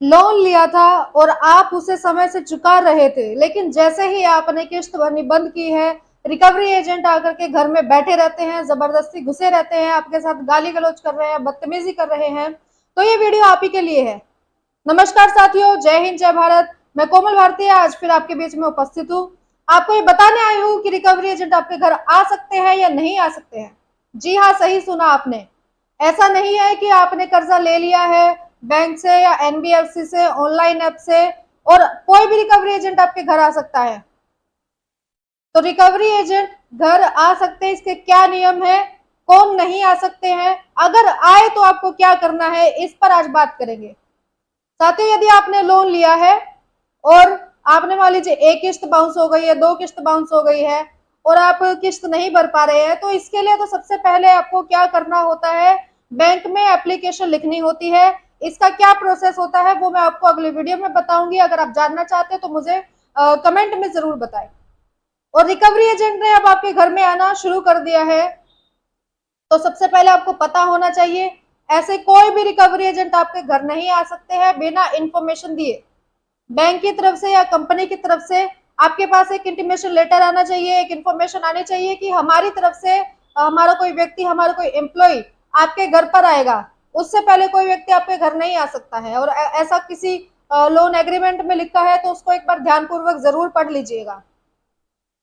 Loan लिया था और आप उसे समय से चुका रहे थे, लेकिन जैसे ही आपने किस्त भरनी बंद की है, रिकवरी एजेंट आकर के घर में बैठे रहते हैं, जबरदस्ती घुसे रहते हैं, आपके साथ गाली गलौज कर रहे हैं, बदतमीजी कर रहे हैं, तो ये वीडियो आप ही के लिए है। नमस्कार साथियों, जय हिंद जय भारत। मैं कोमल भारती आज फिर आपके बीच में उपस्थित हूँ। आपको ये बताने आई हूँ कि रिकवरी एजेंट आपके घर आ सकते हैं या नहीं आ सकते हैं। जी हाँ, सही सुना आपने। ऐसा नहीं है कि आपने कर्जा ले लिया है बैंक से या एनबीएफसी से, ऑनलाइन ऐप से, और कोई भी रिकवरी एजेंट आपके घर आ सकता है। तो रिकवरी एजेंट घर आ सकते हैं, इसके क्या नियम है, कौन नहीं आ सकते हैं, अगर आए तो आपको क्या करना है, इस पर आज बात करेंगे। साथियों, यदि आपने लोन लिया है और आपने मान लीजिए एक किस्त बाउंस हो गई है, दो किस्त बाउंस हो गई है और आप किस्त नहीं भर पा रहे हैं, तो इसके लिए तो सबसे पहले आपको क्या करना होता है, बैंक में एप्लीकेशन लिखनी होती है। इसका क्या प्रोसेस होता है वो मैं आपको अगले वीडियो में बताऊंगी। अगर आप जानना चाहते हैं तो मुझे कमेंट में जरूर बताएं। और रिकवरी एजेंट ने अब आपके घर में आना शुरू कर दिया है, तो सबसे पहले आपको पता होना चाहिए ऐसे कोई भी रिकवरी एजेंट आपके घर नहीं आ सकते हैं बिना इंफॉर्मेशन दिए। बैंक की तरफ से या कंपनी की तरफ से आपके पास एक इंटीमेशन लेटर आना चाहिए, एक इंफॉर्मेशन आनी चाहिए कि हमारी तरफ से हमारा कोई व्यक्ति, हमारा कोई एम्प्लॉय आपके घर पर आएगा। उससे पहले कोई व्यक्ति आपके घर नहीं आ सकता है। और ऐसा किसी लोन एग्रीमेंट में लिखा है तो उसको एक बार ध्यानपूर्वक जरूर पढ़ लीजिएगा।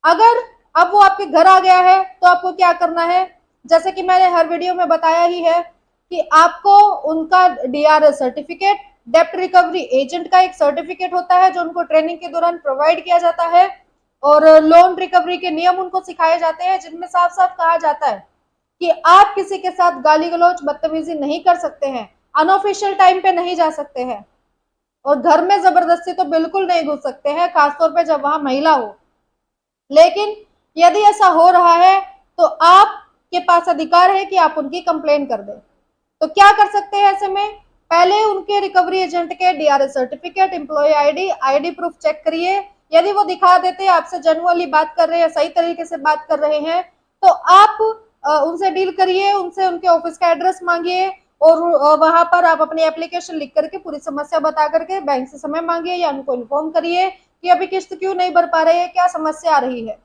अगर अब वो आपके घर आ गया है तो आपको क्या करना है, जैसे कि मैंने हर वीडियो में बताया ही है कि आपको उनका डीआरएस सर्टिफिकेट, डेप्ट रिकवरी एजेंट का एक सर्टिफिकेट होता है जो उनको ट्रेनिंग के दौरान प्रोवाइड किया जाता है, और लोन रिकवरी के नियम उनको सिखाए जाते हैं जिनमें साफ साफ कहा जाता है कि आप किसी के साथ गाली गलौज बदतमीजी नहीं कर सकते हैं, अनऑफिशियल टाइम पे नहीं जा सकते हैं, और घर में जबरदस्ती तो बिल्कुल नहीं घुस सकते हैं, खासतौर पे जब वहां महिला हो। लेकिन यदि ऐसा हो रहा है तो आपके पास अधिकार है कि आप उनकी कंप्लेन कर दें। तो क्या कर सकते हैं ऐसे में, पहले उनके रिकवरी एजेंट के DRS certificate, employ ID, ID proof check करिए। यदि वो दिखा देते हैं आपसे जेन्युइनली बात कर रहे हैं, सही तरीके से बात कर रहे हैं, तो आप उनसे डील करिए, उनसे उनके ऑफिस का एड्रेस मांगिए और वहां पर आप अपनी एप्लीकेशन लिख करके पूरी समस्या बता करके बैंक से समय मांगिए या उनको इन्फॉर्म करिए कि अभी किस्त क्यों नहीं भर पा रहे हैं, क्या समस्या आ रही है।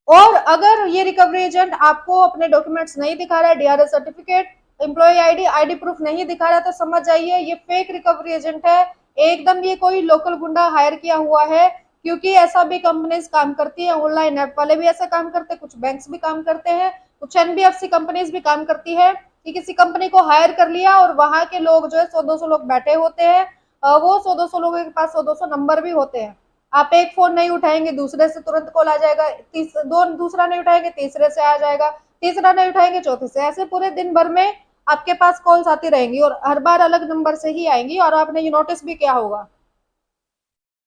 और अगर ये रिकवरी एजेंट आपको अपने डॉक्यूमेंट्स नहीं दिखा रहा है, DRS certificate, employ ID, ID proof नहीं दिखा रहा है, तो समझ जाइए ये फेक रिकवरी एजेंट है। एकदम ये कोई लोकल गुंडा हायर किया हुआ है, क्योंकि ऐसा भी कंपनीज काम करती है, ऑनलाइन ऐप वाले भी ऐसा काम करते हैं, कुछ बैंक्स भी काम करते हैं, कुछ एनबीएफसी कंपनीज भी काम करती है कि किसी कंपनी को हायर कर लिया और वहां के लोग जो है 100-200 लोग बैठे होते हैं। वो 100-200 लोगों के पास 100-200 नंबर भी होते हैं। आप एक फोन नहीं उठाएंगे, दूसरे से तुरंत कॉल आ जाएगा, दूसरा नहीं उठाएंगे, तीसरे से आ जाएगा, तीसरा नहीं उठाएंगे, चौथे से, ऐसे पूरे दिन भर में आपके पास कॉल्स आती रहेंगी और हर बार अलग नंबर से ही आएंगी। और आपने ये नोटिस भी किया होगा,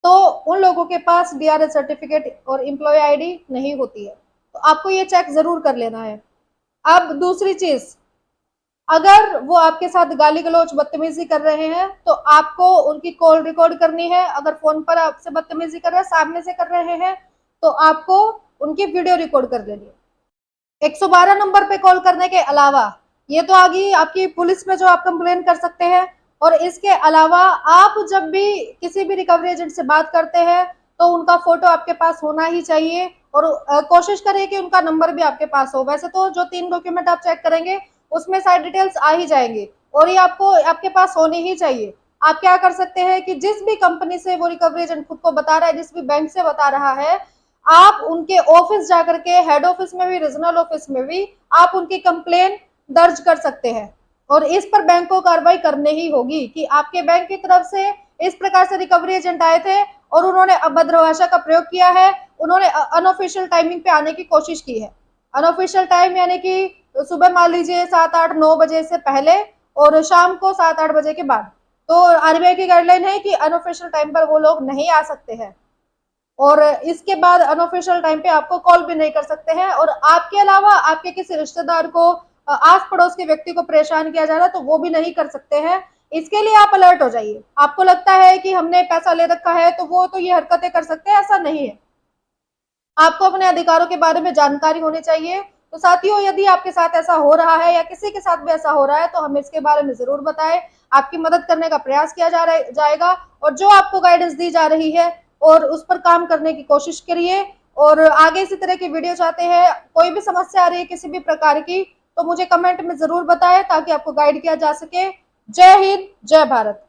तो उन लोगों के पास डीआरएस सर्टिफिकेट और एम्प्लॉय आईडी नहीं होती है, तो आपको ये चेक जरूर कर लेना है। अब दूसरी चीज, अगर वो आपके साथ गाली गलौज बदतमीजी कर रहे हैं तो आपको उनकी कॉल रिकॉर्ड करनी है। अगर फोन पर आपसे बदतमीजी कर रहे हैं, सामने से कर रहे हैं, तो आपको उनकी वीडियो रिकॉर्ड कर लेनी है। 112 नंबर पे कॉल करने के अलावा ये तो आ गई आपकी पुलिस में जो आप कंप्लेन कर सकते हैं। और इसके अलावा आप जब भी किसी भी रिकवरी एजेंट से बात करते हैं तो उनका फोटो आपके पास होना ही चाहिए, और कोशिश करिए कि उनका नंबर भी आपके पास हो। वैसे तो जो 3 डॉक्यूमेंट आप चेक करेंगे उसमें सारी डिटेल्स आ ही जाएंगी, और ये आपको आपके पास होनी ही चाहिए। आप क्या कर सकते हैं कि जिस भी कंपनी से वो रिकवरी एजेंट खुद को बता रहा है, जिस भी बैंक से बता रहा है, आप उनके ऑफिस जाकर के, हेड ऑफिस में भी, रीजनल ऑफिस में भी, आप उनकी कंप्लेन दर्ज कर सकते हैं। और इस पर बैंक को कार्रवाई करनी ही होगी कि आपके बैंक की तरफ से इस प्रकार से रिकवरी एजेंट आए थे और उन्होंने अभद्र भाषा का प्रयोग किया है, उन्होंने अनऑफिशियल टाइमिंग पे आने की कोशिश की है। अनऑफिशियल टाइम यानी कि सुबह मान लीजिए 7-8-9 बजे से पहले और शाम को 7-8 बजे के बाद। तो आरबीआई की गाइडलाइन है कि अनऑफिशियल टाइम पर वो लोग नहीं आ सकते हैं, और इसके बाद अनऑफिशियल टाइम पे आपको कॉल भी नहीं कर सकते हैं। और आपके अलावा आपके किसी रिश्तेदार को, आस पड़ोस के व्यक्ति को परेशान किया जा रहा है तो वो भी नहीं कर सकते हैं। इसके लिए आप अलर्ट हो जाइए। आपको लगता है कि हमने पैसा ले रखा है तो वो तो ये हरकतें कर सकते हैं, ऐसा नहीं है। आपको अपने अधिकारों के बारे में जानकारी होनी चाहिए। तो साथियों, यदि आपके साथ ऐसा हो रहा है या किसी के साथ भी ऐसा हो रहा है तो हमें इसके बारे में जरूर बताएं। आपकी मदद करने का प्रयास किया जाएगा और जो आपको गाइडेंस दी जा रही है और उस पर काम करने की कोशिश करिए। और आगे इसी तरह की वीडियो चाहते हैं, कोई भी समस्या आ रही है किसी भी प्रकार की, तो मुझे कमेंट में जरूर बताएं ताकि आपको गाइड किया जा सके। जय हिंद, जय भारत।